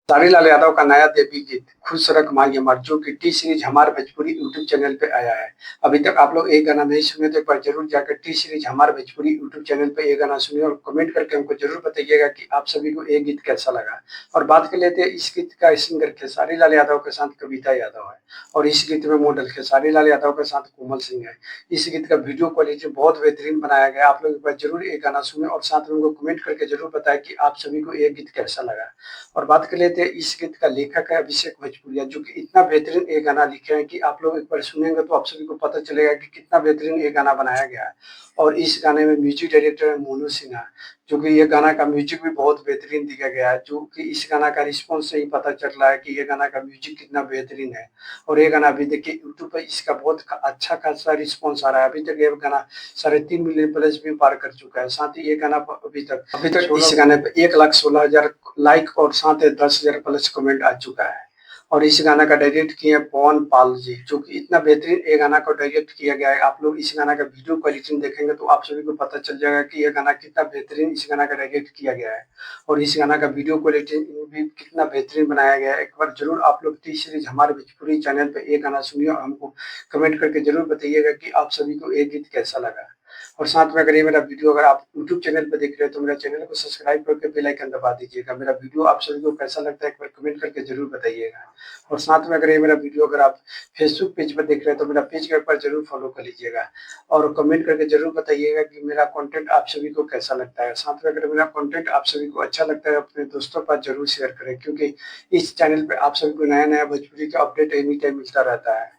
सारीलाल यादव का नया देवी गीत खुश रख माई अमर जो कि टी सीरीज हमार भोजपुरी यूट्यूब चैनल पे आया है। अभी तक आप लोग एक गाना नहीं सुने तो एक बार जरूर जाकर टी सीरीज हमार भोजपुरी यूट्यूब चैनल पे ये गाना सुनिए और कमेंट करके हमको जरूर बताइएगा कि आप सभी को ये गीत कैसा लगा। और बात कर लेते हैं इस गीत का सिंगर खेसारी लाल यादव के साथ कविता यादव है और इस गीत में मॉडल खेसारी लाल यादव के साथ कोमल सिंह है। इस गीत का वीडियो क्वालिटी बहुत बेहतरीन बनाया गया। आप लोग एक बार जरूर ये गाना सुने और साथ में उनको कमेंट करके जरूर बताएं कि आप सभी को ये गीत कैसा लगा। और बात कर लेते हैं इस गीत का लेखक है अभिषेक भोजपुरिया जो कि इतना बेहतरीन ये गाना लिखे हैं कि आप लोग एक बार सुनेंगे तो आप सभी को पता चलेगा कि कितना बेहतरीन ये गाना बनाया गया है। और इस गाने में म्यूजिक डायरेक्टर है मोनू सिन्हा जो कि ये गाना का म्यूजिक भी बहुत बेहतरीन दिया गया है, जो कि इस गाना का रिस्पॉन्स से ही पता चल रहा है कि ये गाना का म्यूजिक कितना बेहतरीन है। और ये गाना अभी देखिए यूट्यूब पर इसका बहुत अच्छा खासा रिस्पॉन्स आ रहा है। अभी तक ये गाना 3.5 मिलियन प्लस भी पार कर चुका है। साथ ही ये गाना अभी तक इस गाने पे 1,16,000 लाइक और साथ ही 10,000 प्लस कमेंट आ चुका है। और इस गाना का डायरेक्ट किए हैं पवन पाल जी जो कि इतना बेहतरीन ये गाना को डायरेक्ट किया गया है। आप लोग इस गाना का वीडियो क्वालिटी देखेंगे तो आप सभी को पता चल जाएगा कि ये गाना कितना बेहतरीन इस गाना का डायरेक्ट किया गया है। और इस गाना का वीडियो क्वालिटी भी कितना बेहतरीन बनाया गया है। एक बार जरूर आप लोग टी सीरीज हमारे भोजपुरी चैनल पे ये गाना सुनिए और हमको कमेंट करके जरूर बताइएगा कि आप सभी को ये गीत कैसा लगा। और साथ में अगर ये मेरा वीडियो अगर आप यूट्यूब चैनल पर देख रहे हैं तो मेरा चैनल को सब्सक्राइब करके बेल आइकन दबा दीजिएगा। मेरा वीडियो आप सभी को कैसा लगता है एक बार कमेंट करके जरूर बताइएगा। और साथ में अगर ये मेरा वीडियो अगर आप फेसबुक पेज पर देख रहे हैं तो मेरा पेज के ऊपर जरूर फॉलो कर लीजिएगा। और कमेंट करके जरूर बताइएगा कि मेरा कंटेंट आप सभी को कैसा लगता है। साथ में अगर मेरा कंटेंट आप सभी को अच्छा लगता है अपने दोस्तों पर जरूर शेयर करें, क्योंकि इस चैनल पे आप सभी को नया नया भोजपुरी का अपडेट एनी टाइम मिलता रहता है।